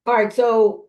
All right, so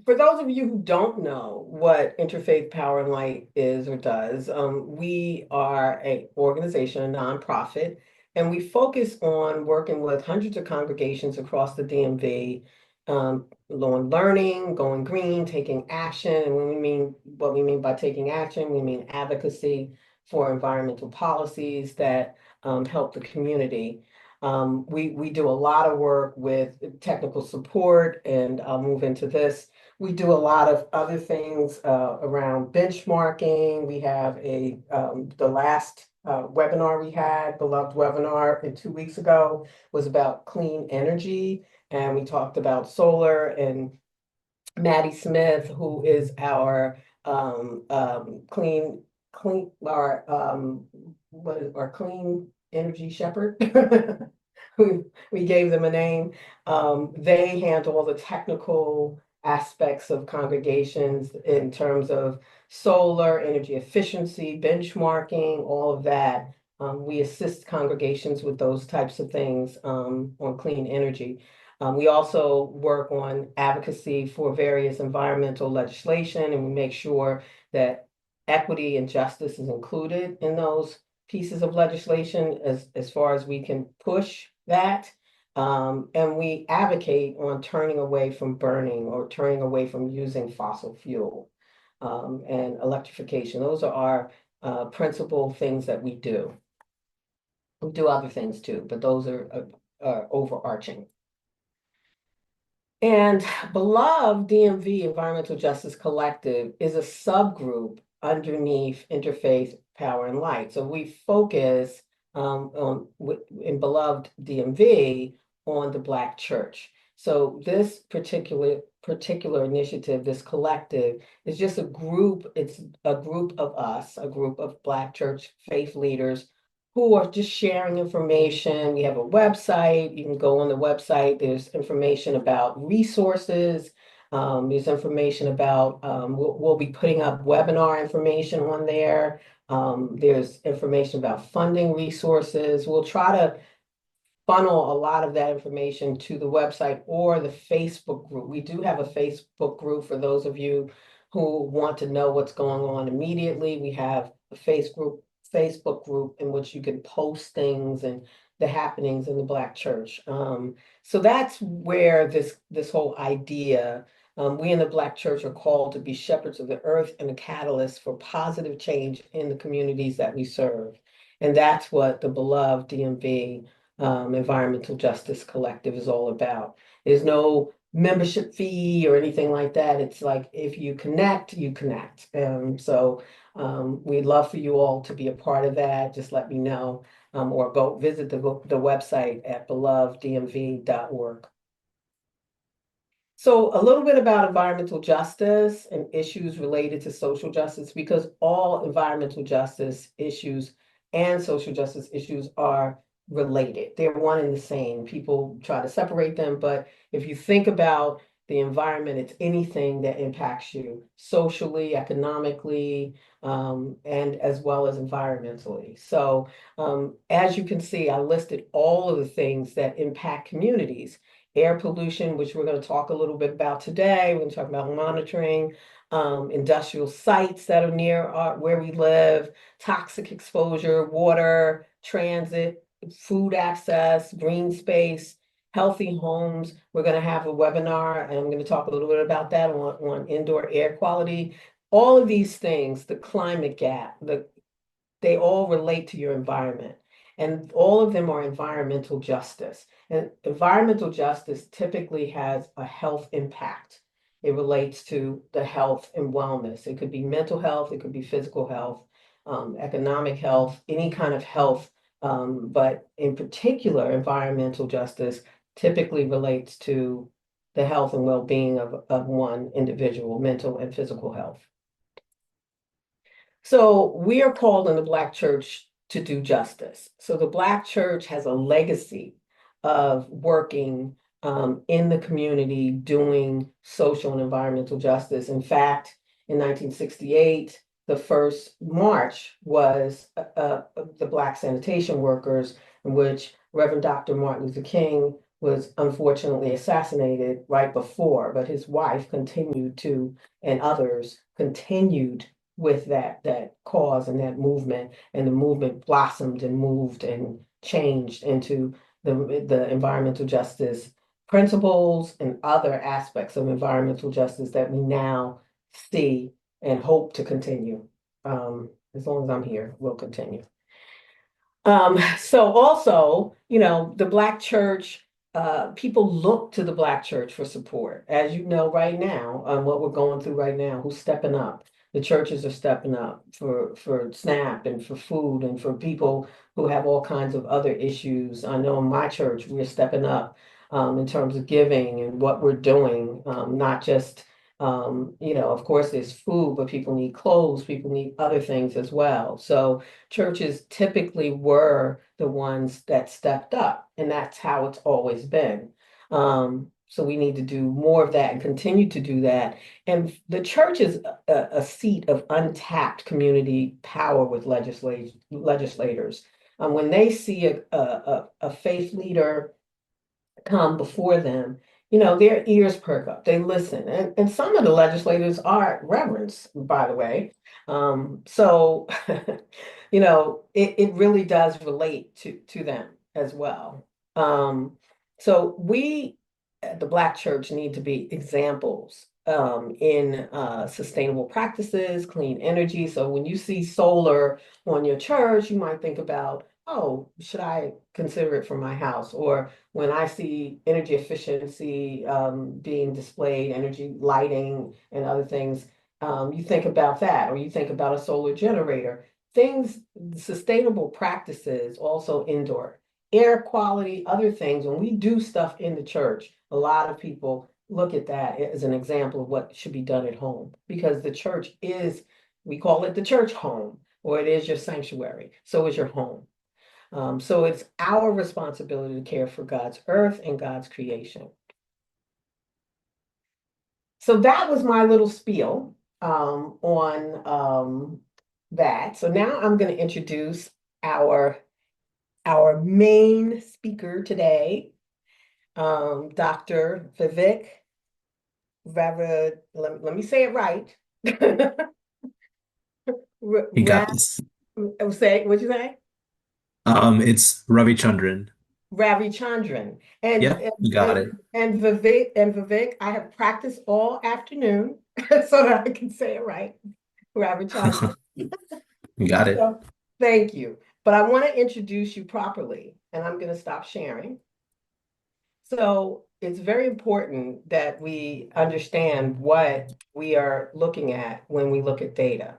for those of you who don't know what Interfaith Power Light is or does, we are an organization, a nonprofit, and we focus on working with hundreds of congregations across the DMV, on learning, going green, taking action. And when we mean what we mean by taking action, we mean advocacy for environmental policies that help the community. We do a lot of work with technical support, and I'll move into this. We do a lot of other things around benchmarking. We have the last webinar we had, beloved webinar 2 weeks ago, was about clean energy. And we talked about solar, and Maddie Smith, who is our our clean energy shepherd. We gave them a name. They handle all the technical aspects of congregations in terms of solar, energy efficiency, benchmarking, all of that. We assist congregations with those types of things on clean energy. We also work on advocacy for various environmental legislation, and we make sure that equity and justice is included in those pieces of legislation as far as we can push that. And we advocate on turning away from burning or turning away from using fossil fuel and electrification. Those are our principal things that we do. We do other things too, but those are overarching. And Beloved DMV Environmental Justice Collective is a subgroup underneath Interfaith Power and Light. So we focus in Beloved DMV on the Black church. So this particular initiative, this collective, is just a group. It's a group of us, a group of Black church faith leaders who are just sharing information. We have a website. You can go on the website. There's information about resources. There's information about, we'll be putting up webinar information on there. There's information about funding resources. We'll try to funnel a lot of that information to the website or the Facebook group. We do have a Facebook group for those of you who want to know what's going on immediately. We have a Facebook group in which you can post things and the happenings in the Black church. So that's where this whole idea, we in the Black church are called to be shepherds of the earth and a catalyst for positive change in the communities that we serve. And that's what the Beloved DMV Environmental Justice Collective is all about. There's no membership fee or anything like that. It's like if you connect, you connect. We'd love for you all to be a part of that. Just let me know, or go visit the website at beloveddmv.org. So a little bit about environmental justice and issues related to social justice, because all environmental justice issues and social justice issues are related. They're one and the same. People try to separate them, but if you think about the environment, it's anything that impacts you socially, economically, and as well as environmentally. So as you can see, I listed all of the things that impact communities. Air pollution, which we're going to talk a little bit about today. We're going to talk about monitoring, industrial sites that are near where we live, toxic exposure, water, transit, food access, green space, healthy homes. We're going to have a webinar, and I'm going to talk a little bit about that on indoor air quality. All of these things, the climate gap, they all relate to your environment. And all of them are environmental justice. And environmental justice typically has a health impact. It relates to the health and wellness. It could be mental health, it could be physical health, economic health, any kind of health. But in particular, environmental justice typically relates to the health and well-being of one individual, mental and physical health. So we are called in the Black church to do justice. So the Black church has a legacy of working in the community doing social and environmental justice. In fact, in 1968, the first march was the Black sanitation workers, in which Reverend Dr. Martin Luther King was unfortunately assassinated right before, but his wife continued to, and others continued with that cause and that movement, and the movement blossomed and moved and changed into the environmental justice principles and other aspects of environmental justice that we now see and hope to continue. As long as I'm here, we'll continue. So also, the Black church, people look to the Black church for support. As you know, right now, what we're going through right now, who's stepping up? The churches are stepping up for SNAP and for food and for people who have all kinds of other issues. I know in my church, we're stepping up in terms of giving and what we're doing, not just of course, there's food, but people need clothes, people need other things as well. So churches typically were the ones that stepped up, and that's how it's always been. So we need to do more of that and continue to do that. And the church is a seat of untapped community power with legislators. When they see a faith leader come before them, their ears perk up, they listen. And some of the legislators are reverends, by the way. So, it really does relate to them as well. So we, at the Black church, need to be examples in sustainable practices, clean energy. So when you see solar on your church, you might think about, oh, should I consider it for my house? Or when I see energy efficiency being displayed, energy lighting and other things, you think about that, or you think about a solar generator. Things, sustainable practices, also indoor air quality, other things. When we do stuff in the church, a lot of people look at that as an example of what should be done at home, because the church is, we call it the church home, or it is your sanctuary. So is your home. So it's our responsibility to care for God's earth and God's creation. So that was my little spiel on that. So now I'm going to introduce our main speaker today, Dr. Vivek let me say it right. You got this. What'd you say? It's Ravichandran. Ravichandran. And, Yep, you got it. Vivek, I have practiced all afternoon so that I can say it right. Ravichandran. You got it. So, thank you. But I want to introduce you properly, and I'm going to stop sharing. So it's very important that we understand what we are looking at when we look at data.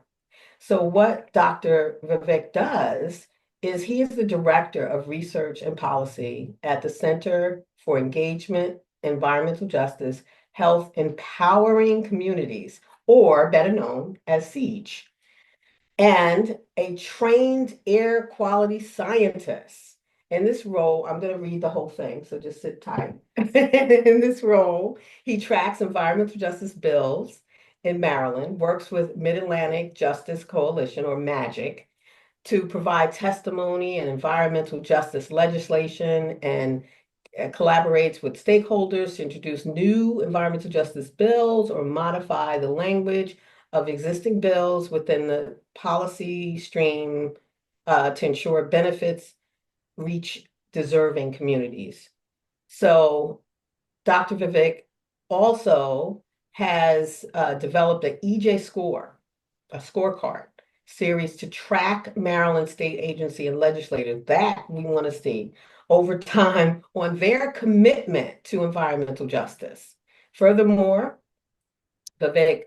So what Dr. Vivek does is he is the Director of Research and Policy at the Center for Engagement, Environmental Justice, Health, Empowering Communities, or better known as CEEJH, and a trained air quality scientist. In this role, I'm going to read the whole thing, so just sit tight. In this role, he tracks environmental justice bills in Maryland, works with Mid-Atlantic Justice Coalition, or MAGIC, to provide testimony and environmental justice legislation, and collaborates with stakeholders to introduce new environmental justice bills or modify the language of existing bills within the policy stream to ensure benefits reach deserving communities. So Dr. Vivek also has developed an EJ score, a scorecard series to track Maryland state agency and legislators that we want to see over time on their commitment to environmental justice. Furthermore, Vivek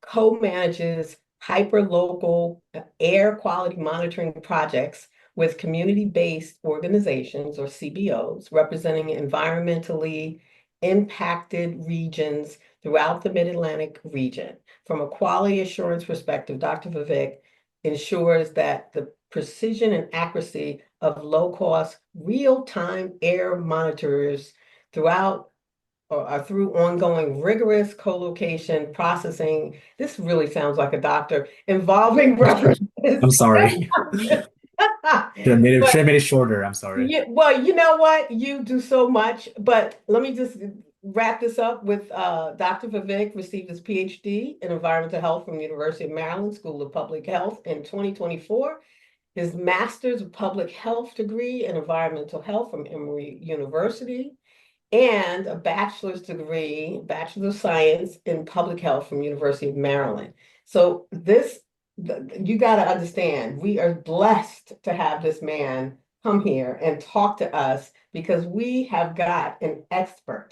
co-manages hyper-local air quality monitoring projects with community-based organizations, or CBOs, representing environmentally impacted regions throughout the Mid-Atlantic region. From a quality assurance perspective, Dr. Vivek ensures that the precision and accuracy of low-cost, real-time air monitors throughout or through ongoing rigorous co-location processing. This really sounds like a doctor involving references. I'm sorry. Should But have made it shorter. I'm sorry. yeah, well, you know what? You do so much, but let me just wrap this up with Dr. Vivek received his PhD in environmental health from University of Maryland School of Public Health in 2024, his master's of public health degree in environmental health from Emory University, and a bachelor's degree, Bachelor of Science in Public Health from University of Maryland. So you got to understand, we are blessed to have this man come here and talk to us because we have got an expert.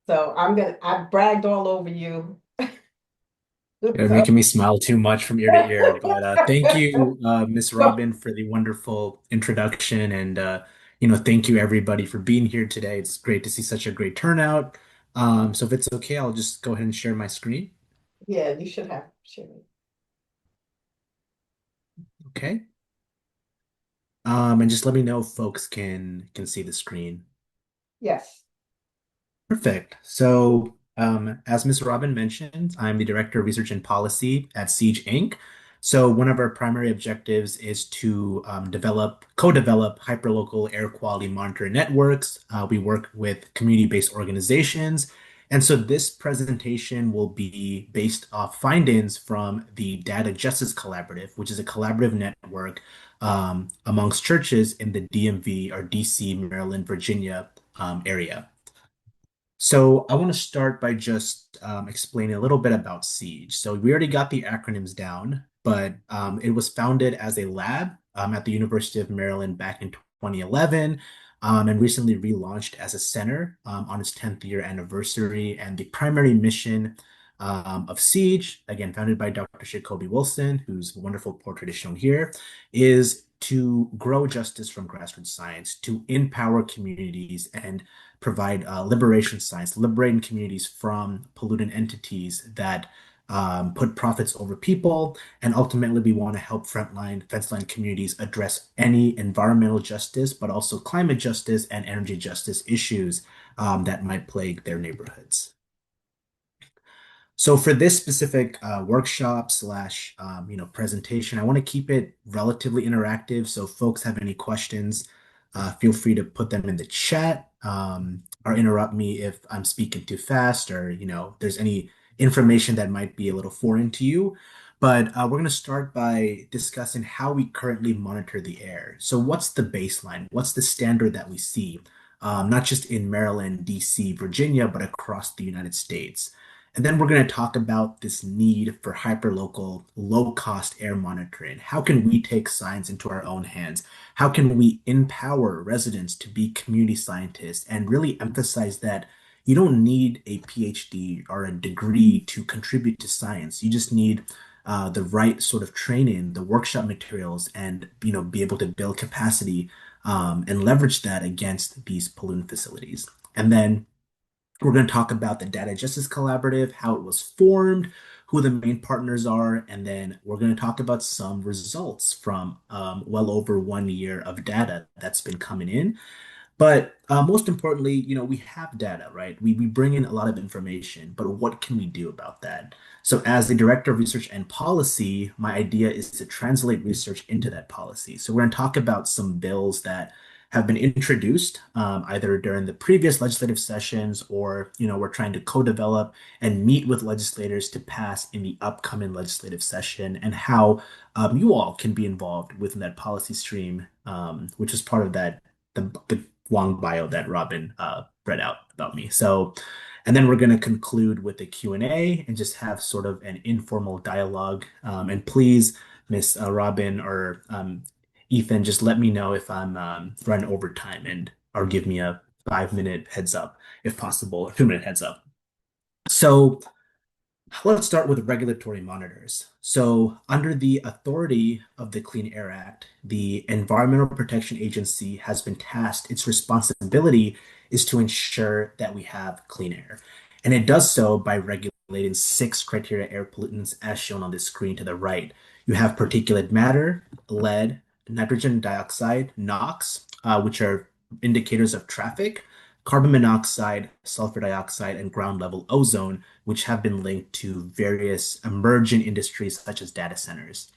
So I bragged all over you. You're So, making me smile too much from ear to ear. But thank you, Miss Robin, for the wonderful introduction, and thank you everybody for being here today. It's great to see such a great turnout. So if it's okay, I'll just go ahead and share my screen. yeah, you should have. Okay. And just let me know if folks can see the screen. Yes. Perfect. So, as Ms. Robin mentioned, I'm the Director of Research and Policy at CEEJH Inc. So, one of our primary objectives is to co-develop hyperlocal air quality monitoring networks. We work with community-based organizations. And so this presentation will be based off findings from the Data Justice Collaborative, which is a collaborative network amongst churches in the DMV or DC, Maryland, Virginia area. So I want to start by just explaining a little bit about CEEJH. So we already got the acronyms down, but it was founded as a lab at the University of Maryland back in 2011, and recently relaunched as a center on its 10th year anniversary. And the primary mission of CEEJH, again founded by Dr. Jacoby Wilson, whose wonderful portrait is shown here, is to grow justice from grassroots science, to empower communities and provide liberation science, liberating communities from pollutant entities that put profits over people. And ultimately, we want to help fence line communities address any environmental justice, but also climate justice and energy justice issues that might plague their neighborhoods. So for this specific workshop slash presentation, I want to keep it relatively interactive. So if folks have any questions, feel free to put them in the chat or interrupt me if I'm speaking too fast or there's any information that might be a little foreign to you. But we're going to start by discussing how we currently monitor the air. So what's the baseline? What's the standard that we see, not just in Maryland, DC, Virginia, but across the United States? And then we're going to talk about this need for hyperlocal, low-cost air monitoring. How can we take science into our own hands? How can we empower residents to be community scientists and really emphasize that you don't need a PhD or a degree to contribute to science. You just need the right sort of training, the workshop materials, and be able to build capacity and leverage that against these pollutant facilities. And then we're going to talk about the Data Justice Collaborative, how it was formed, who the main partners are, and then we're going to talk about some results from well over 1 year of data that's been coming in. But most importantly, we have data, right? We bring in a lot of information, but what can we do about that? So as the Director of Research and Policy, my idea is to translate research into that policy. So we're going to talk about some bills that have been introduced either during the previous legislative sessions or, we're trying to co-develop and meet with legislators to pass in the upcoming legislative session and how you all can be involved within that policy stream, which is part of the long bio that Robin read out about me. So, and then we're going to conclude with a Q&A and just have sort of an informal dialogue. And please, Miss Robin or Ethan, just let me know if I'm running over time or give me a 5-minute heads up if possible, a 2-minute heads up. So let's start with regulatory monitors. So, under the authority of the Clean Air Act, the Environmental Protection Agency has been tasked, its responsibility is to ensure that we have clean air. And it does so by regulating 6 criteria air pollutants as shown on the screen to the right. You have particulate matter, lead, nitrogen dioxide, NOx, which are indicators of traffic, carbon monoxide, sulfur dioxide, and ground level ozone, which have been linked to various emerging industries such as data centers.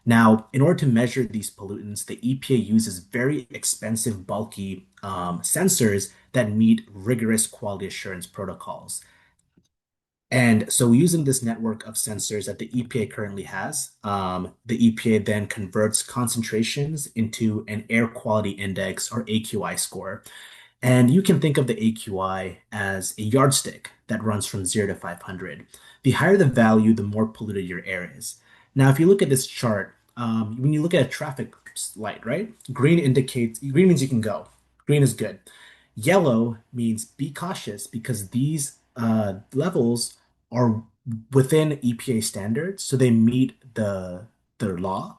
Now, in order to measure these pollutants, the EPA uses very expensive, bulky sensors that meet rigorous quality assurance protocols. And so, using this network of sensors that the EPA currently has, the EPA then converts concentrations into an air quality index or AQI score. And you can think of the AQI as a yardstick that runs from 0 to 500. The higher the value, the more polluted your air is. Now, if you look at this chart, when you look at a traffic light, right? Green means you can go. Green is good. Yellow means be cautious because these levels are within EPA standards, so they meet the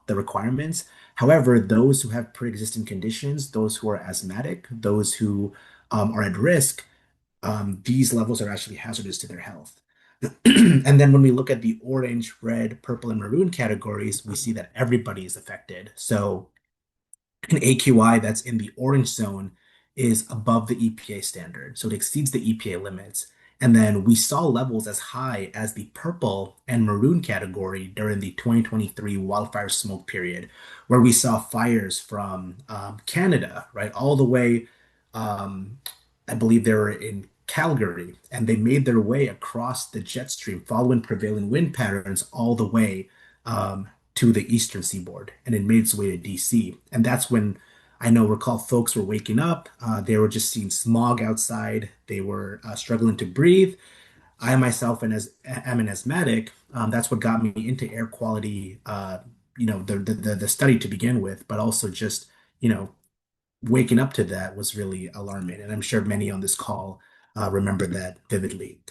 requirements. However, those who have pre-existing conditions, those who are asthmatic, those who are at risk, these levels are actually hazardous to their health. And then when we look at the orange, red, purple, and maroon categories, we see that everybody is affected. So an AQI that's in the orange zone is above the EPA standard, so it exceeds the EPA limits. And then we saw levels as high as the purple and maroon category during the 2023 wildfire smoke period, where we saw fires from Canada, right, all the way, um, I believe they were in Calgary, and they made their way across the jet stream, following prevailing wind patterns all the way to the eastern seaboard, and it made its way to DC. And that's when I know recall folks were waking up. They were just seeing smog outside. They were struggling to breathe. I myself am an asthmatic. That's what got me into air quality. The study to begin with, but also just you know waking up to that was really alarming. And I'm sure many on this call remember that vividly.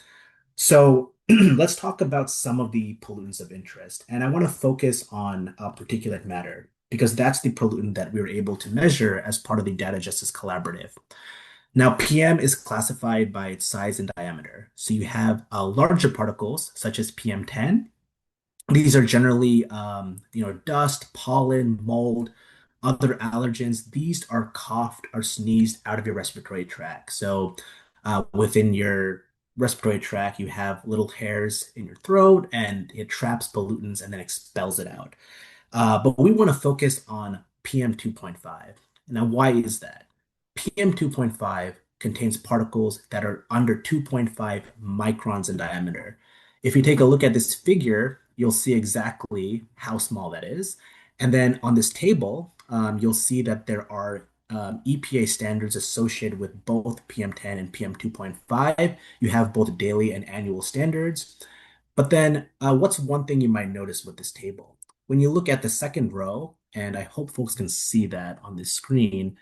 So let's talk about some of the pollutants of interest. And I want to focus on particulate matter because that's the pollutant that we were able to measure as part of the Data Justice Collaborative. Now, PM is classified by its size and diameter. So you have larger particles such as PM10. These are generally, dust, pollen, mold, other allergens. These are coughed or sneezed out of your respiratory tract. So, within your respiratory tract, you have little hairs in your throat, and it traps pollutants and then expels it out. But we want to focus on PM 2.5. Now, why is that? PM 2.5 contains particles that are under 2.5 microns in diameter. If you take a look at this figure, you'll see exactly how small that is. And then on this table, you'll see that there are EPA standards associated with both PM10 and PM 2.5. You have both daily and annual standards. But then, what's one thing you might notice with this table? When you look at the second row, and I hope folks can see that on the screen,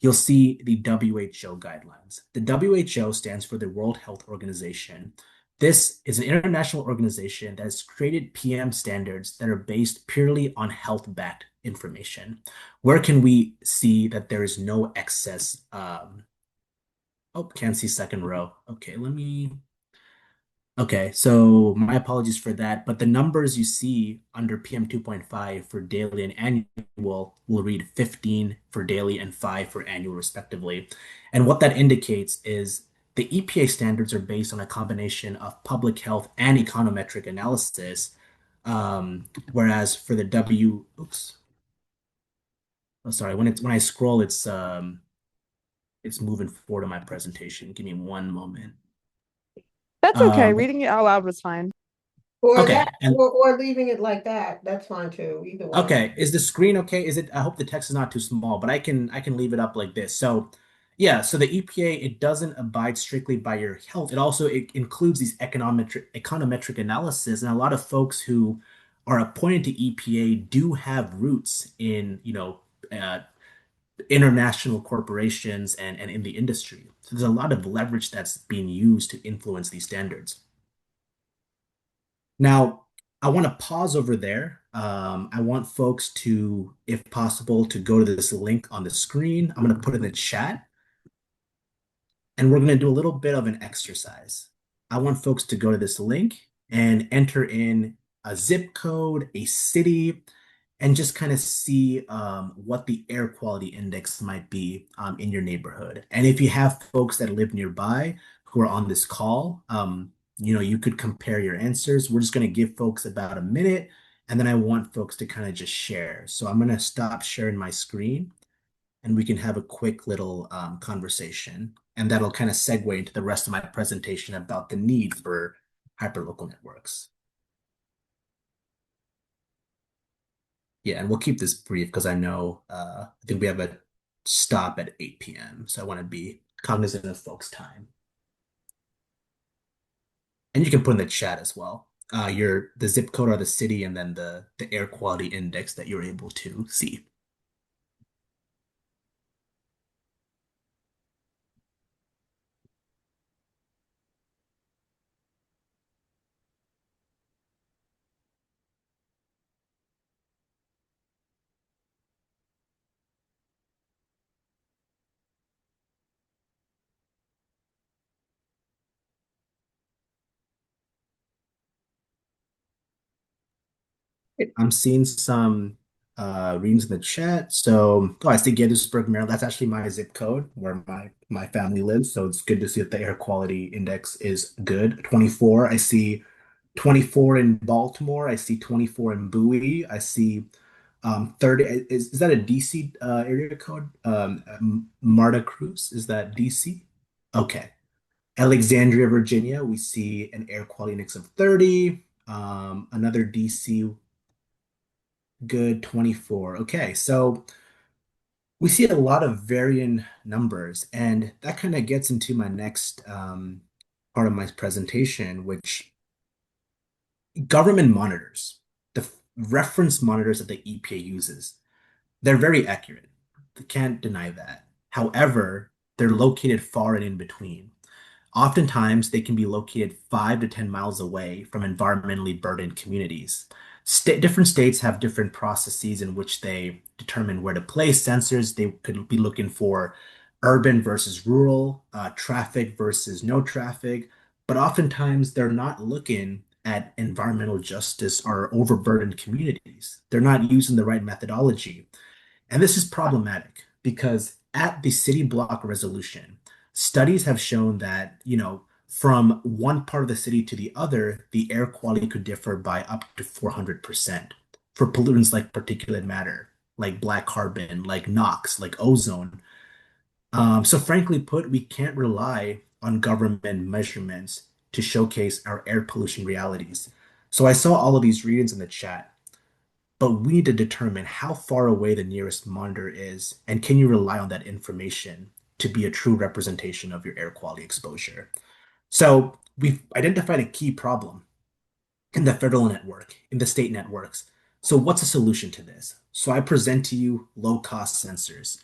you'll see the WHO guidelines. The WHO stands for the World Health Organization. This is an international organization that has created PM standards that are based purely on health-backed information. Where can we see that there is no excess? Oh, can't see second row. Okay, let me. Okay, so my apologies for that, but the numbers you see under PM 2.5 for daily and annual will read 15 for daily and 5 for annual, respectively. And what that indicates is the EPA standards are based on a combination of public health and econometric analysis, whereas for the oops, oh, sorry, when I scroll, it's moving forward on my presentation. Give me one moment. That's okay. Um, Reading it out loud was fine. Or okay, that, and or leaving it like that. That's fine too. Either way. Okay, is the screen okay? Is it? I hope the text is not too small, but I can leave it up like this. So, yeah, so the EPA it doesn't abide strictly by your health. It includes these econometric analysis, and a lot of folks who are appointed to EPA do have roots in, international corporations and in the industry. So there's a lot of leverage that's being used to influence these standards. Now, I want to pause over there. I want folks to, if possible, to go to this link on the screen. I'm going to put it in the chat, and we're going to do a little bit of an exercise. I want folks to go to this link and enter in a zip code, a city, and just kind of see what the air quality index might be in your neighborhood. And if you have folks that live nearby who are on this call, you could compare your answers. We're just going to give folks about a minute, and then I want folks to kind of just share. So I'm going to stop sharing my screen and we can have a quick little conversation. And that'll kind of segue into the rest of my presentation about the need for hyperlocal networks. Yeah, and we'll keep this brief because I know I think we have a stop at 8 p.m. So I want to be cognizant of folks' time. And you can put in the chat as well. The zip code or the city and then the air quality index that you're able to see. I'm seeing some readings in the chat. So, I see Gettysburg, Maryland. That's actually my zip code where my family lives. So it's good to see that the air quality index is good. 24. I see 24 in Baltimore. I see 24 in Bowie. I see 30. Is that a DC area code? Marta Cruz, is that DC? Okay. Alexandria, Virginia, we see an air quality index of 30. Another DC, good, 24. Okay, so we see a lot of varying numbers, and that kind of gets into my next part of my presentation, which government monitors, the reference monitors that the EPA uses, they're very accurate. They can't deny that. However, they're located far and in between. Oftentimes, they can be located 5 to 10 miles away from environmentally burdened communities. Different states have different processes in which they determine where to place sensors. They could be looking for urban versus rural, traffic versus no traffic, but oftentimes they're not looking at environmental justice or overburdened communities. They're not using the right methodology. And this is problematic because at the city block resolution, studies have shown that, from one part of the city to the other, the air quality could differ by up to 400% for pollutants like particulate matter, like black carbon, like NOx, like ozone. So frankly put, we can't rely on government measurements to showcase our air pollution realities. So I saw all of these readings in the chat, but we need to determine how far away the nearest monitor is, and can you rely on that information to be a true representation of your air quality exposure? So we've identified a key problem in the federal network, in the state networks. So what's a solution to this? So I present to you low-cost sensors.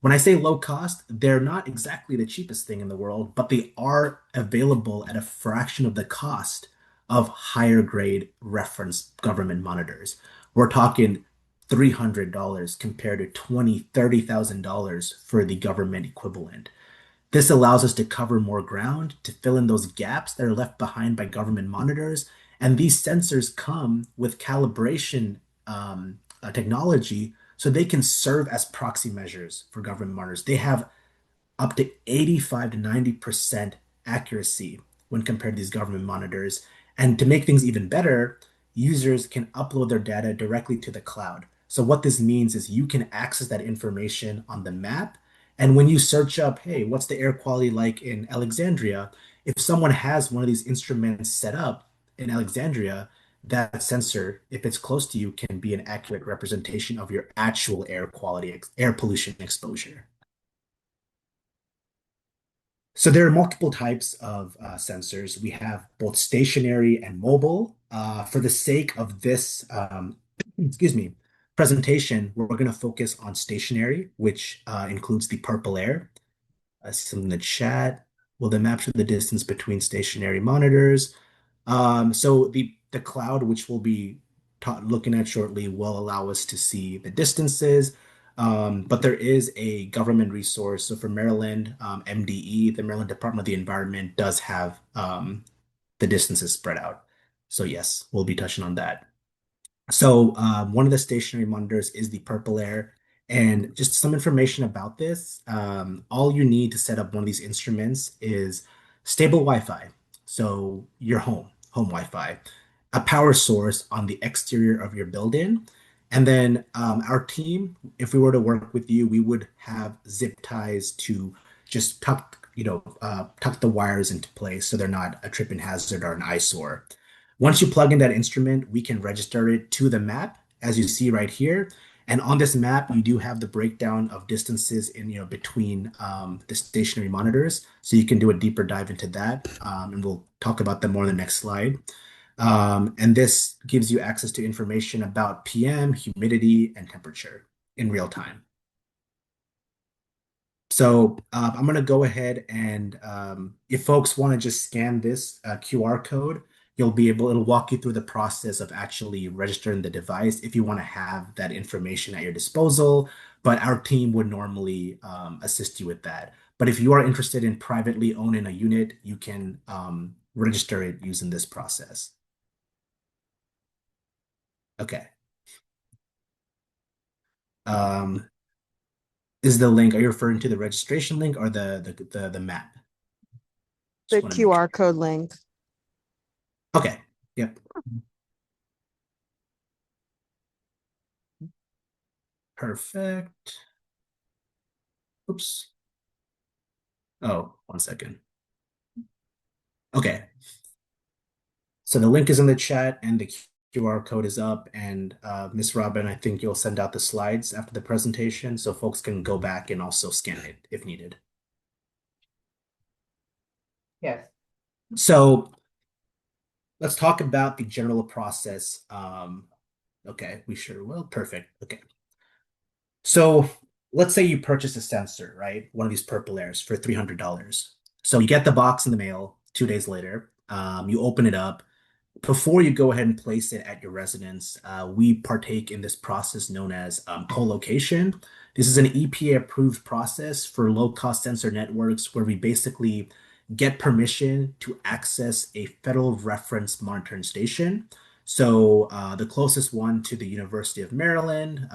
When I say low cost, they're not exactly the cheapest thing in the world, but they are available at a fraction of the cost of higher grade reference government monitors. We're talking $300 compared to $20,000, $30,000 for the government equivalent. This allows us to cover more ground, to fill in those gaps that are left behind by government monitors. And these sensors come with calibration technology so they can serve as proxy measures for government monitors. They have up to 85 to 90% accuracy when compared to these government monitors. And to make things even better, users can upload their data directly to the cloud. So what this means is you can access that information on the map. And when you search up, hey, what's the air quality like in Alexandria? If someone has one of these instruments set up in Alexandria, that sensor, if it's close to you, can be an accurate representation of your actual air quality, air pollution exposure. So there are multiple types of sensors. We have both stationary and mobile. For the sake of this, excuse me, presentation, we're going to focus on stationary, which includes the PurpleAir. I see some in the chat. Will the map show the distance between stationary monitors? So the cloud, which we'll be looking at shortly, will allow us to see the distances. But there is a government resource. So for Maryland, MDE, the Maryland Department of the Environment, does have the distances spread out. So yes, we'll be touching on that. So one of the stationary monitors is the PurpleAir. And just some information about this, all you need to set up one of these instruments is stable Wi-Fi. So your home Wi-Fi. a power source on the exterior of your building. And then our team, if we were to work with you, we would have zip ties to just tuck the wires into place so they're not a tripping hazard or an eyesore. Once you plug in that instrument, we can register it to the map, as you see right here. And on this map, you do have the breakdown of distances in between the stationary monitors, so you can do a deeper dive into that, and we'll talk about them more in the next slide. And this gives you access to information about PM, humidity, and temperature in real time. So I'm going to go ahead and if folks want to just scan this QR code, it'll walk you through the process of actually registering the device if you want to have that information at your disposal. But our team would normally assist you with that. But if you are interested in privately owning a unit, you can register it using this process. Okay. Um, is the link, are you referring to the registration link or the map? The Just want to make QR code link. Okay. Yep. Perfect. Oops. Oh, 1 second. Okay. So the link is in the chat and the QR code is up. And Miss Robin, I think you'll send out the slides after the presentation so folks can go back and also scan it if needed. Yes. So let's talk about the general process. Okay, we sure will. Perfect. Okay. So let's say you purchase a sensor, right? One of these PurpleAirs for $300. So you get the box in the mail 2 days later. You open it up. Before you go ahead and place it at your residence, we partake in this process known as co-location. This is an EPA-approved process for low-cost sensor networks where we basically get permission to access a federal reference monitoring station. So the closest one to the University of Maryland,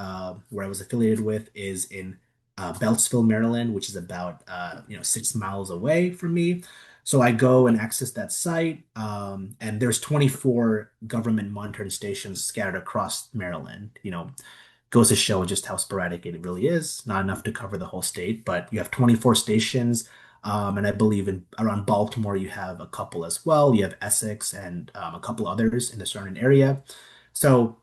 where I was affiliated with, is in Beltsville, Maryland, which is about 6 miles away from me. So I go and access that site, and there's 24 government monitoring stations scattered across Maryland. Goes to show just how sporadic it really is. Not enough to cover the whole state, but you have 24 stations. And I believe around Baltimore, you have a couple as well. You have Essex and a couple others in the surrounding area. So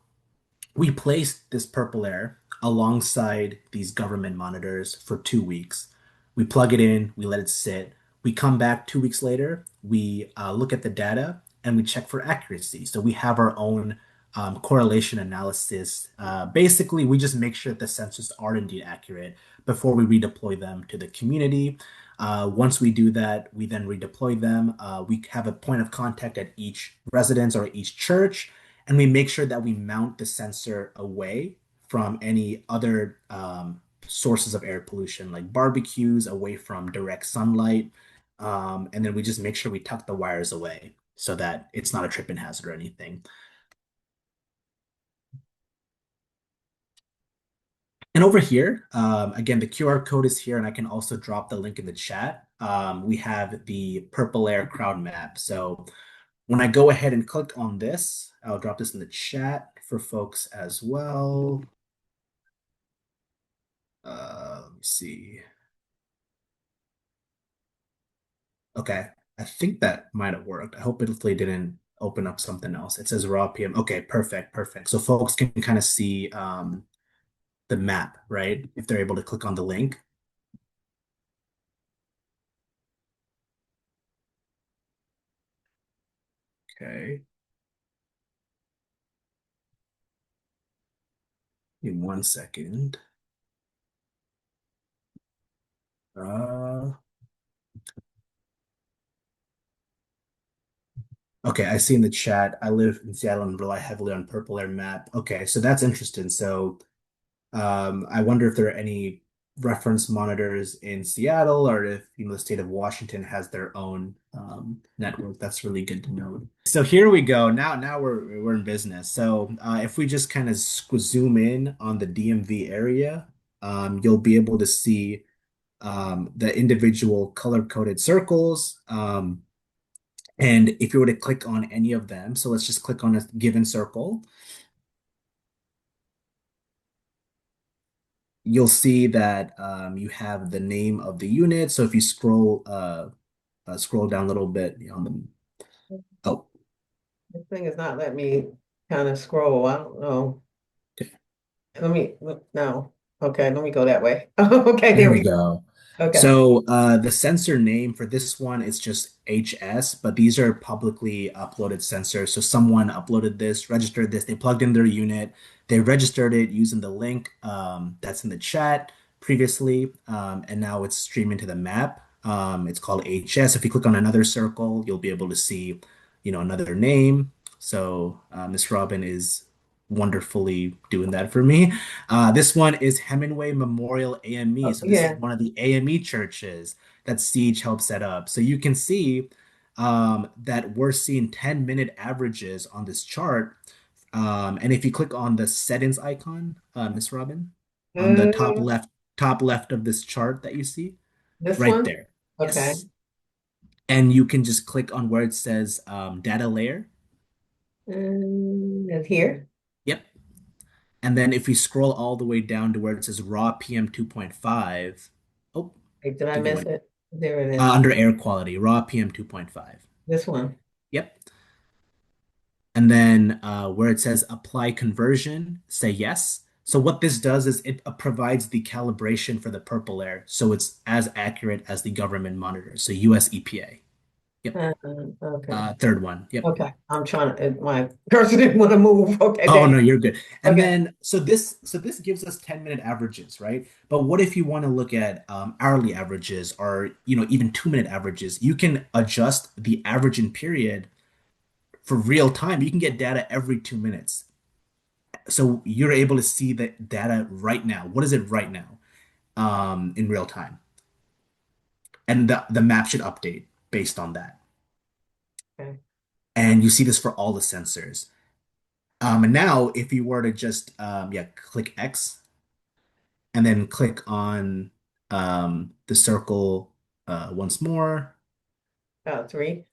we placed this PurpleAir alongside these government monitors for 2 weeks. We plug it in, we let it sit. We come back 2 weeks later, we look at the data and we check for accuracy. So we have our own correlation analysis. Basically, we just make sure that the sensors are indeed accurate before we redeploy them to the community. Once we do that, we then redeploy them. We have a point of contact at each residence or each church, and we make sure that we mount the sensor away from any other sources of air pollution, like barbecues, away from direct sunlight. And then we just make sure we tuck the wires away so that it's not a tripping hazard or anything. And over here, again, the QR code is here, and I can also drop the link in the chat. We have the PurpleAir CrowdMap. So when I go ahead and click on this, I'll drop this in the chat for folks as well. Let me see. Okay, I think that might have worked. I hope it hopefully didn't open up something else. It says raw PM. Okay, perfect, perfect. So folks can kind of see the map, right? If they're able to click on the link. Okay. In 1 second. Okay, I see in the chat. I live in Seattle and rely heavily on PurpleAir map. Okay, so that's interesting. So I wonder if there are any reference monitors in Seattle or if the state of Washington has their own network. That's really good to know. So here we go. Now we're in business. So if we just kind of zoom in on the DMV area, you'll be able to see the individual color-coded circles. And if you were to click on any of them, so let's just click on a given circle, you'll see that you have the name of the unit. So if you scroll down a little bit on oh, This thing is not letting me kind of scroll. I don't know. No. Okay, let me go that way. Okay, there there we we go. go. Okay. So the sensor name for this one is just HS, but these are publicly uploaded sensors. So someone uploaded this, registered this, they plugged in their unit, they registered it using the link that's in the chat previously, and now it's streaming to the map. It's called HS. If you click on another circle, you'll be able to see, another name. So Miss Robin is wonderfully doing that for me. This one is Hemingway Memorial AME. Oh, So this is yeah. one of the AME churches that CEEJH helped set up. So you can see that we're seeing 10-minute averages on this chart. And if you click on the settings icon, Miss Robin, on the Uh, top left of this chart that you see, this right one? there. Okay. Yes. And you can just click on where it says data layer. And here. Yep. And then if we scroll all the way down to where it says raw PM 2.5, oh, Wait, did I I think it miss went it? There it is. under air quality, raw PM 2.5. This one. Yep. And then where it says apply conversion, say yes. So what this does is it provides the calibration for the PurpleAir, so it's as accurate as the government monitor. So US EPA. Yep. Okay. Third one. Yep. Okay. I'm trying to, my cursor didn't want to move. Okay, Oh there you no, you're good. And Okay. then so this gives us 10-minute averages, right? But what if you want to look at hourly averages or even 2-minute averages? You can adjust the average in period for real time. You can get data every 2 minutes. So you're able to see the data right now. What is it right now in real time? And the map should update based on that. Okay. And you see this for all the sensors. And now if you were to just click X and then click on the circle once more, Three.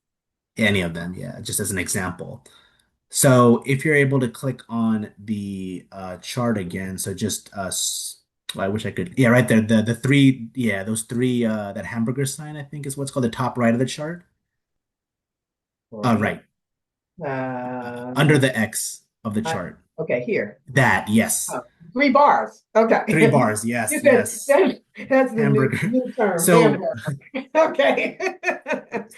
any of them, yeah, just as an example. So if you're able to click on the chart again, so just well, I wish I could, yeah, right there, the three, yeah, those three, that hamburger sign, I think is what's called the top right of the chart. Three. Right, under Uh, the X of the I, chart. okay, here. That, yes, Oh, 3 bars. three Okay. bars, You yes, said yes, that's the hamburger. new term, So hamburger. Okay.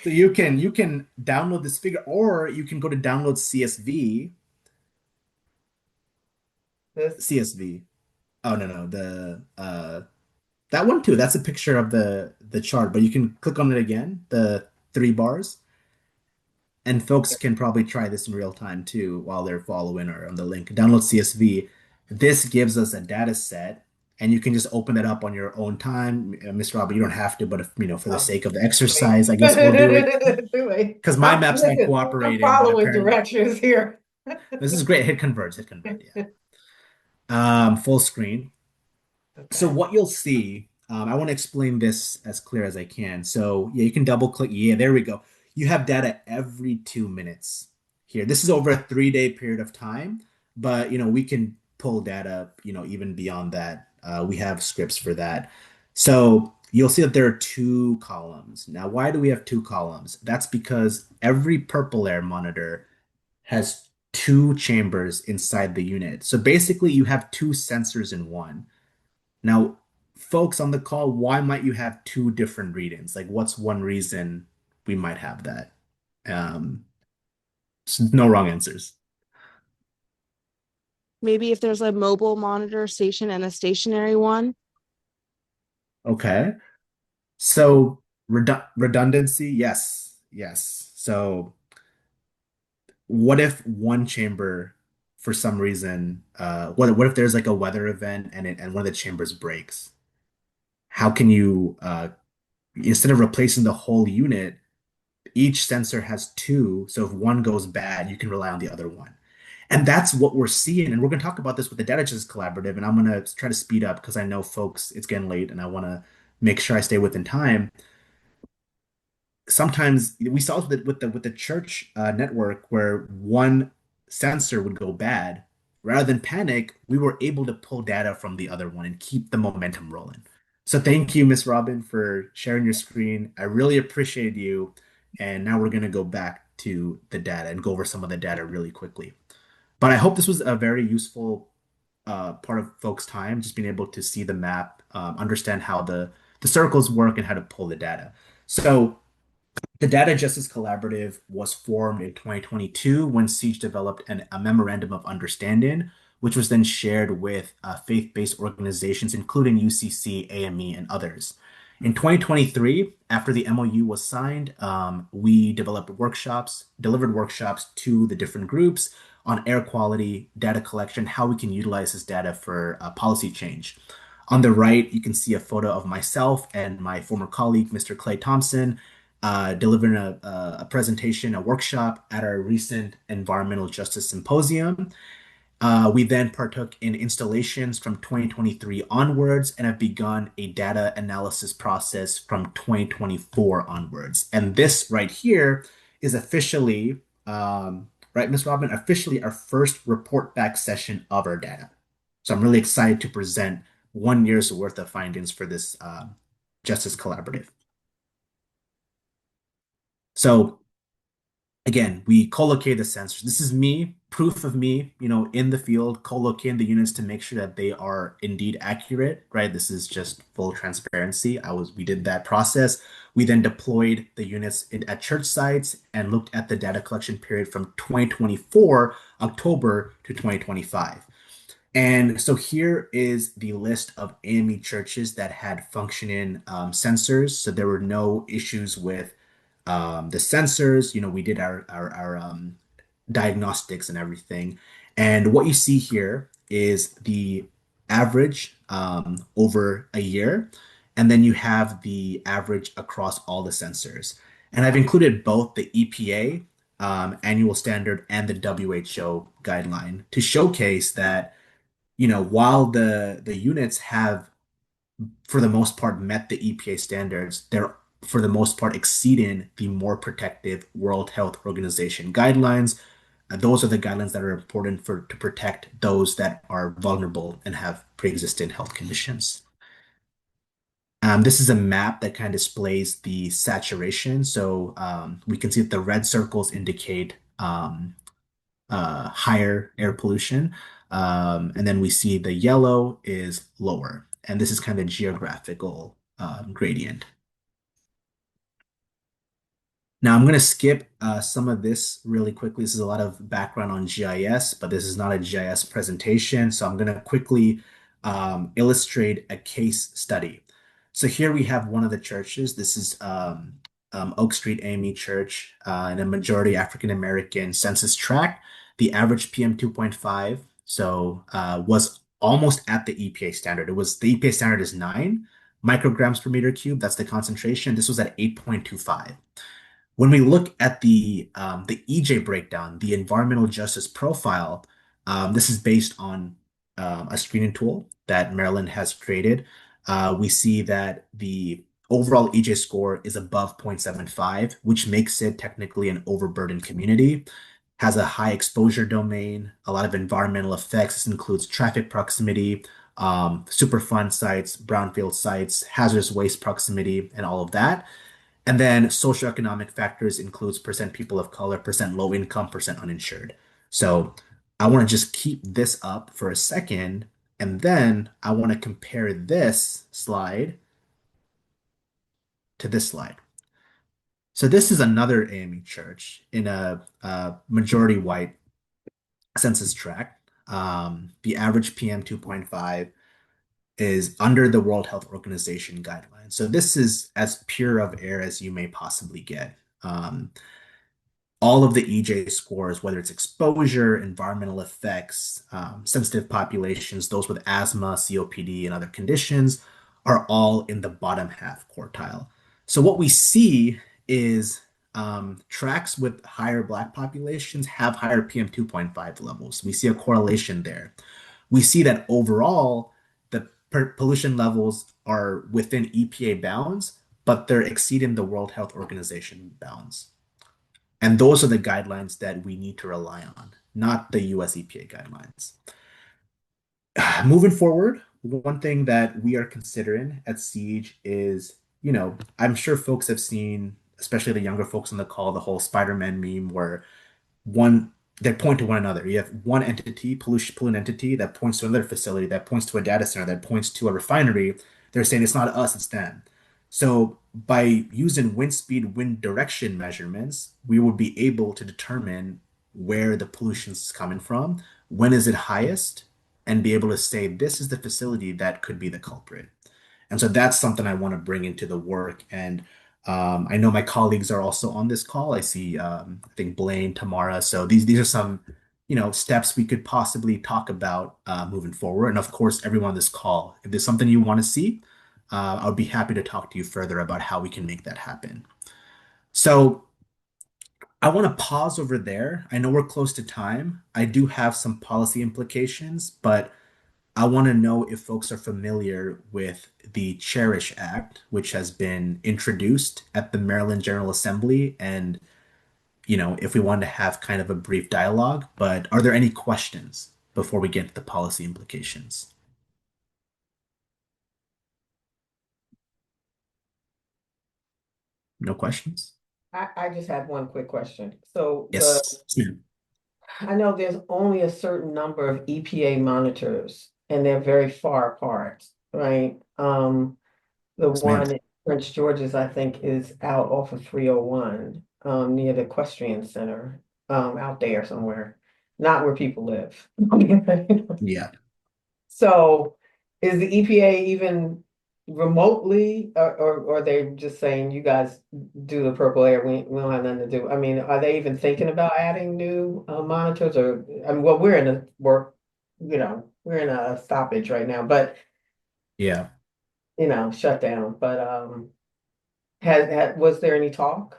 So you can download this figure, or you can go to download CSV. This CSV. Oh no, the that one too. That's a picture of the chart, but you can click on it again, the three bars, and folks can probably try this in real time too while they're following or on the link. Download CSV. This gives us a data set, and you can just open it up on your own time. Miss Robert, you don't have to, but if for the oh, sake of the wait. exercise, I guess we'll do it Wait. because my map's not Listen, I'm cooperating, but following apparently directions here. this is great. Hit convert, hit convert, yeah. Full screen. So Okay. what you'll see, I want to explain this as clear as I can. So yeah, you can double click. Yeah, there we go. You have data every 2 minutes here. This is over a 3-day period of time, but we can pull data, even beyond that. We have scripts for that. So you'll see that there are two columns. Now, why do we have two columns? That's because every PurpleAir monitor has two chambers inside the unit. So basically, you have two sensors in one. Now, folks on the call, why might you have two different readings? Like, what's one reason we might have that? Um, no wrong answers. Maybe if there's a mobile monitor station and a stationary one. Okay. So redundancy, yes, yes. So what if one chamber, for some reason, what if there's like a weather event and one of the chambers breaks? How can you instead of replacing the whole unit, each sensor has two, so if one goes bad, you can rely on the other one. And that's what we're seeing. And we're going to talk about this with the Data Justice Collaborative. And I'm going to try to speed up because I know folks, it's getting late and I want to make sure I stay within time. sometimes we saw with the church network where one sensor would go bad. Rather than panic, we were able to pull data from the other one and keep the momentum rolling. So thank you, Miss Robin, for sharing your screen. I really appreciate you. And now we're going to go back to the data and go over some of the data really quickly. But I hope this was a very useful part of folks' time, just being able to see the map, understand how the circles work and how to pull the data. So the Data Justice Collaborative was formed in 2022 when CEEJH developed a memorandum of understanding, which was then shared with faith-based organizations, including UCC, AME, and others. In 2023, after the MOU was signed, we delivered workshops to the different groups on air quality, data collection, how we can utilize this data for policy change. On the right, you can see a photo of myself and my former colleague, Mr. Clay Thompson, delivering a presentation, a workshop at our recent Environmental Justice Symposium. We then partook in installations from 2023 onwards and have begun a data analysis process from 2024 onwards. And this right here is officially, right, Ms. Robin, officially our first report back session of our data. So I'm really excited to present 1 year's worth of findings for this Justice Collaborative. So again, we co-locate the sensors. This is me, proof of me, in the field, co-locating the units to make sure that they are indeed accurate, right? This is just full transparency. We did that process. We then deployed the units at church sites and looked at the data collection period from 2024, October to 2025. And so here is the list of AME churches that had functioning sensors. So there were no issues with the sensors. We did our diagnostics and everything. And what you see here is the average over a year. And then you have the average across all the sensors. And I've included both the EPA annual standard and the WHO guideline to showcase that, while the units have, for the most part, met the EPA standards, they're for the most part exceeding the more protective World Health Organization guidelines. Those are the guidelines that are important to protect those that are vulnerable and have pre-existing health conditions. This is a map that kind of displays the saturation. So we can see that the red circles indicate higher air pollution. And then we see the yellow is lower. And this is kind of geographical gradient. Now I'm going to skip some of this really quickly. This is a lot of background on GIS, but this is not a GIS presentation. So I'm going to quickly illustrate a case study. So here we have one of the churches. This is Oak Street AME Church in a majority African American census tract. The average PM 2.5 was almost at the EPA standard. The EPA standard is 9 micrograms per meter cube. That's the concentration. This was at 8.25. When we look at the EJ breakdown, the environmental justice profile, this is based on a screening tool that Maryland has created. We see that the overall EJ score is above 0.75, which makes it technically an overburdened community. Has a high exposure domain, a lot of environmental effects. This includes traffic proximity, Superfund sites, brownfield sites, hazardous waste proximity, and all of that. And then socioeconomic factors includes percent people of color, percent low income, percent uninsured. So I want to just keep this up for a second, and then I want to compare this slide to this slide. So this is another AME church in a majority white census tract. The average PM 2.5 is under the World Health Organization guidelines. So this is as pure of air as you may possibly get. All of the EJ scores, whether it's exposure, environmental effects, sensitive populations, those with asthma, COPD, and other conditions, are all in the bottom half quartile. So what we see is tracts with higher Black populations have higher PM 2.5 levels. We see a correlation there. We see that overall, the pollution levels are within EPA bounds, but they're exceeding the World Health Organization bounds. And those are the guidelines that we need to rely on, not the US EPA guidelines. Moving forward, one thing that we are considering at Siege is, I'm sure folks have seen, especially the younger folks on the call, the whole Spider-Man meme where one they point to one another. You have one entity, pollutant entity, that points to another facility, that points to a data center, that points to a refinery. They're saying it's not us, it's them. So by using wind speed, wind direction measurements, we would be able to determine where the pollution is coming from, when is it highest, and be able to say this is the facility that could be the culprit. And so that's something I want to bring into the work. And I know my colleagues are also on this call. I see, I think Blaine, Tamara. So these are some, steps we could possibly talk about moving forward. And of course, everyone on this call, if there's something you want to see, I would be happy to talk to you further about how we can make that happen. So I want to pause over there. I know we're close to time. I do have some policy implications, but I want to know if folks are familiar with the Cherish Act, which has been introduced at the Maryland General Assembly, and if we want to have kind of a brief dialogue. But are there any questions before we get to the policy implications? No questions? I just had one quick question. So Yes. I know there's only a certain number of EPA monitors and they're very far apart, right? The Yes, ma'am. one in Prince George's, I think, is out off of 301, near the Equestrian Center, out there somewhere, not where people live. Yeah. So is the EPA even remotely, or are they just saying you guys do the purple air, we don't have nothing to do? I mean, are they even thinking about adding new monitors or, I mean, well, we're in a stoppage right now, but Yeah. shut down. But was there any talk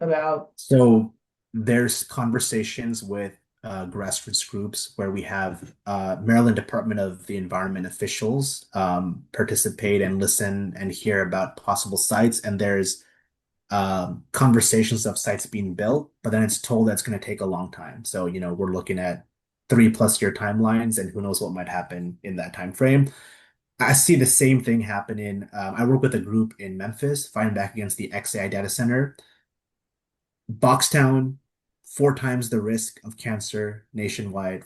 about? So there's conversations with grassroots groups where we have Maryland Department of the Environment officials participate and listen and hear about possible sites. And there's conversations of sites being built, but then it's told that's going to take a long time. So, we're looking at 3+ year timelines, and who knows what might happen in that time frame. I see the same thing happening. I work with a group in Memphis, fighting back against the XAI data center. Boxtown, 4 times the risk of cancer nationwide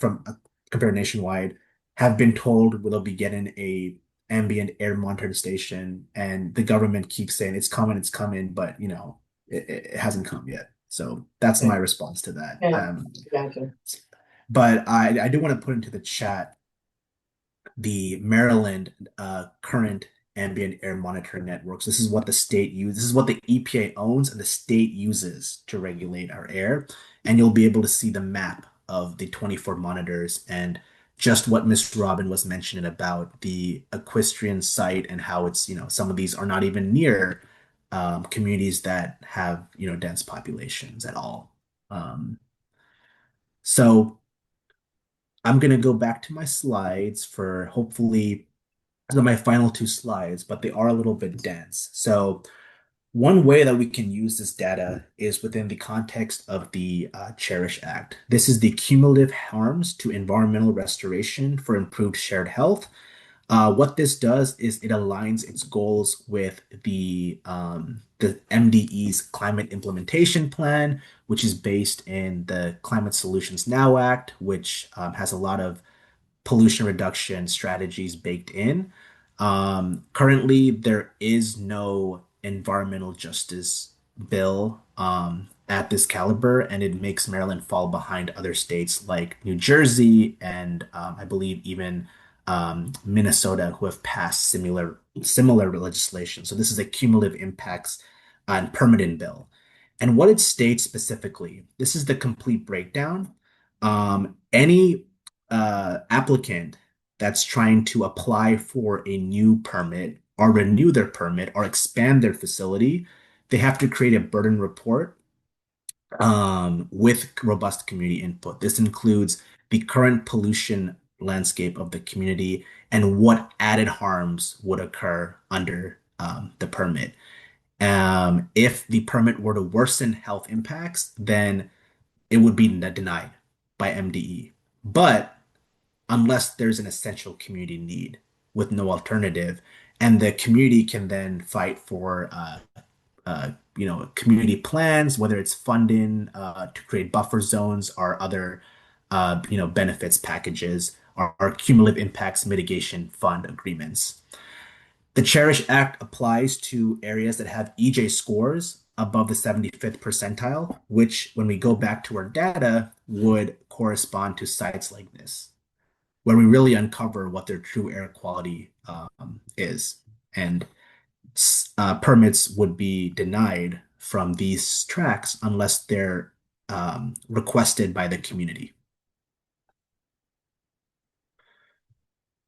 compared nationwide, have been told they'll be getting a ambient air monitoring station, and the government keeps saying it's coming, but it hasn't come yet. So that's my response to that. Yeah, gotcha. But I do want to put into the chat the Maryland current ambient air monitoring networks. This is what the state uses. This is what the EPA owns and the state uses to regulate our air. And you'll be able to see the map of the 24 monitors and just what Miss Robin was mentioning about the equestrian site and how it's, some of these are not even near communities that have, dense populations at all. So I'm going to go back to my slides for hopefully my final 2 slides, but they are a little bit dense. So one way that we can use this data is within the context of the Cherish Act. This is the cumulative harms to environmental restoration for improved shared health. What this does is it aligns its goals with the MDE's Climate Implementation Plan, which is based in the Climate Solutions Now Act, which has a lot of pollution reduction strategies baked in. Currently, there is no environmental justice bill at this caliber, and it makes Maryland fall behind other states like New Jersey and I believe even Minnesota, who have passed similar legislation. So this is a cumulative impacts on permitting bill. And what it states specifically, this is the complete breakdown. Any applicant that's trying to apply for a new permit or renew their permit or expand their facility, they have to create a burden report with robust community input. This includes the current pollution landscape of the community and what added harms would occur under the permit. If the permit were to worsen health impacts, then it would be denied by MDE. But unless there's an essential community need with no alternative, and the community can then fight for community plans, whether it's funding to create buffer zones or other benefits packages or cumulative impacts mitigation fund agreements. The Cherish Act applies to areas that have EJ scores above the 75th percentile, which, when we go back to our data, would correspond to sites like this, where we really uncover what their true air quality is. And permits would be denied from these tracks unless they're requested by the community.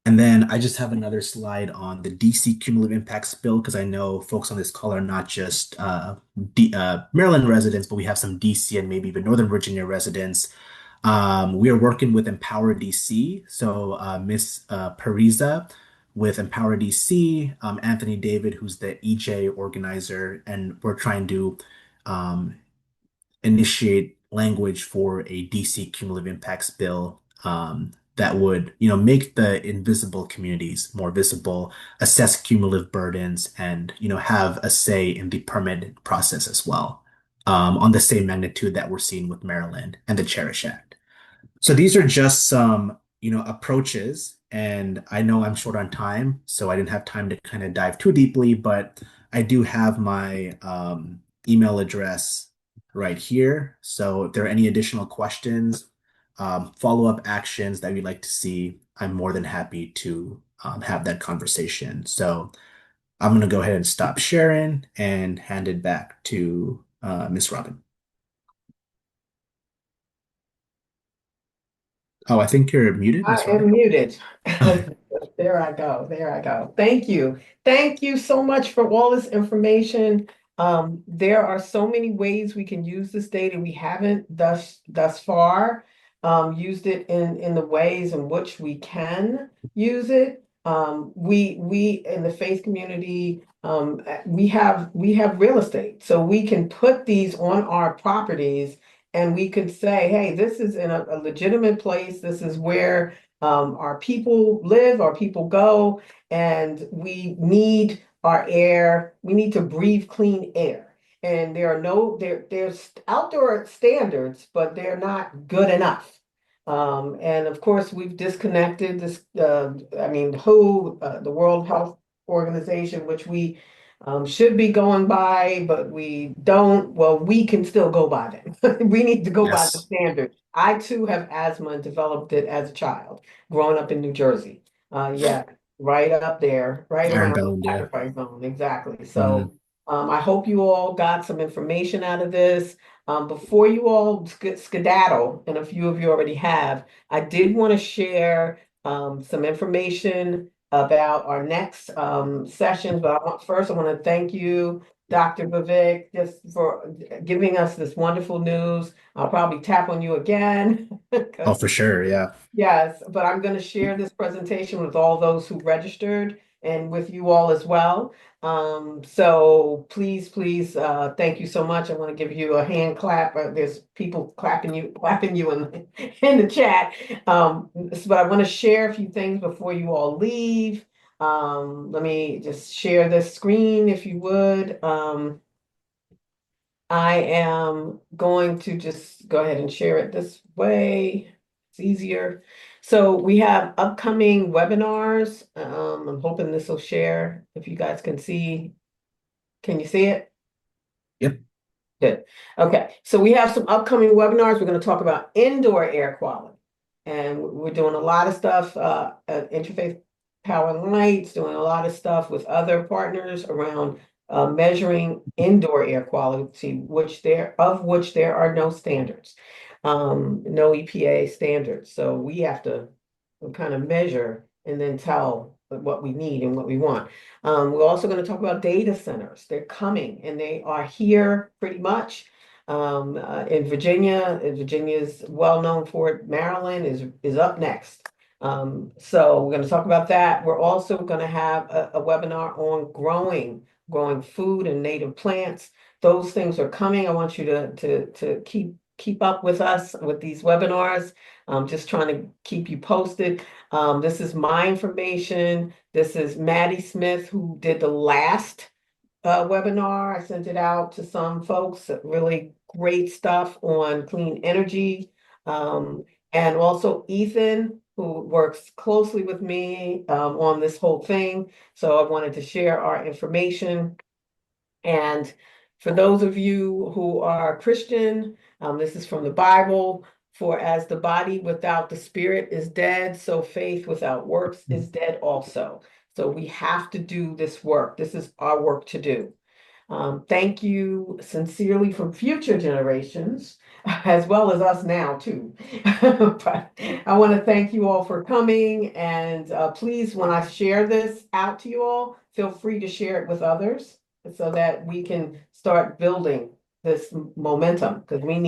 And then I just have another slide on the DC cumulative impacts bill, because I know folks on this call are not just Maryland residents, but we have some DC and maybe even Northern Virginia residents. We are working with Empower DC. So Miss Pariza with Empower DC, Anthony David, who's the EJ organizer, and we're trying to um, initiate language for a DC cumulative impacts bill that would, make the invisible communities more visible, assess cumulative burdens, and, have a say in the permit process as well, on the same magnitude that we're seeing with Maryland and the Cherish Act. So these are just some, approaches, and I know I'm short on time, so I didn't have time to kind of dive too deeply, but I do have my email address right here. So if there are any additional questions, follow-up actions that you'd like to see, I'm more than happy to have that conversation. So I'm going to go ahead and stop sharing and hand it back to Miss Robin. Oh, I think you're muted, I Miss Robin. am muted. Okay. There I go. There I go. Thank you. Thank you so much for all this information. There are so many ways we can use this data. We haven't thus far used it in the ways in which we can use it. We in the faith community, we have real estate, so we can put these on our properties. And we could say, hey, this is in a legitimate place. This is where our people live, our people go, and we need our air. We need to breathe clean air. And there's outdoor standards, but they're not good enough. And of course, we've disconnected this, WHO, the World Health Organization, which we should be going by, but we don't. Well, we can still go by them. We need to go by the Yes. standard. I too have asthma and developed it as a child, growing up in New Jersey. Yeah, right up there, right Iron around the bound, yeah. sacrifice zone. Exactly. Mhm. So I hope you all got some information out of this. Before you all skedaddle, and a few of you already have, I did want to share some information about our next sessions, but I want to thank you, Dr. Vivek, just for giving us this wonderful news. I'll probably tap on you again. Oh, 'Cause for sure, yeah. yes, but I'm going to share this presentation with all those who registered and with you all as well. So please, thank you so much. I want to give you a hand clap. There's people clapping you in the chat. But I want to share a few things before you all leave. Let me just share this screen if you would. I am going to just go ahead and share it this way. It's easier. So we have upcoming webinars. I'm hoping this will share if you guys can see. Can you see it? Yep. Good. Okay. So we have some upcoming webinars. We're going to talk about indoor air quality. And we're doing a lot of stuff at Interfaith Power Lights, doing a lot of stuff with other partners around measuring indoor air quality, which there are no standards, no EPA standards. So we have to kind of measure and then tell what we need and what we want. We're also going to talk about data centers. They're coming and they are here pretty much. In Virginia, Virginia is well known for it. Maryland is up next. So we're going to talk about that. We're also going to have a webinar on growing food and native plants. Those things are coming. I want you to keep up with us with these webinars. I'm just trying to keep you posted. This is my information. This is Maddie Smith, who did the last webinar. I sent it out to some folks, really great stuff on clean energy. And also Ethan, who works closely with me on this whole thing. So I wanted to share our information. And for those of you who are Christian, this is from the Bible. For as the body without the spirit is dead, so faith without works is dead also. So we have to do this work. This is our work to do. Thank you sincerely from future generations, as well as us now too. But I want to thank you all for coming, and please, when I share this out to you all, feel free to share it with others so that we can start building this momentum, because we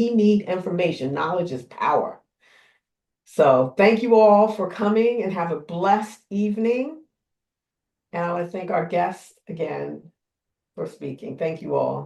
need information. Knowledge is power. So thank you all for coming, and have a blessed evening. And I want to thank our guests again for speaking. Thank you all.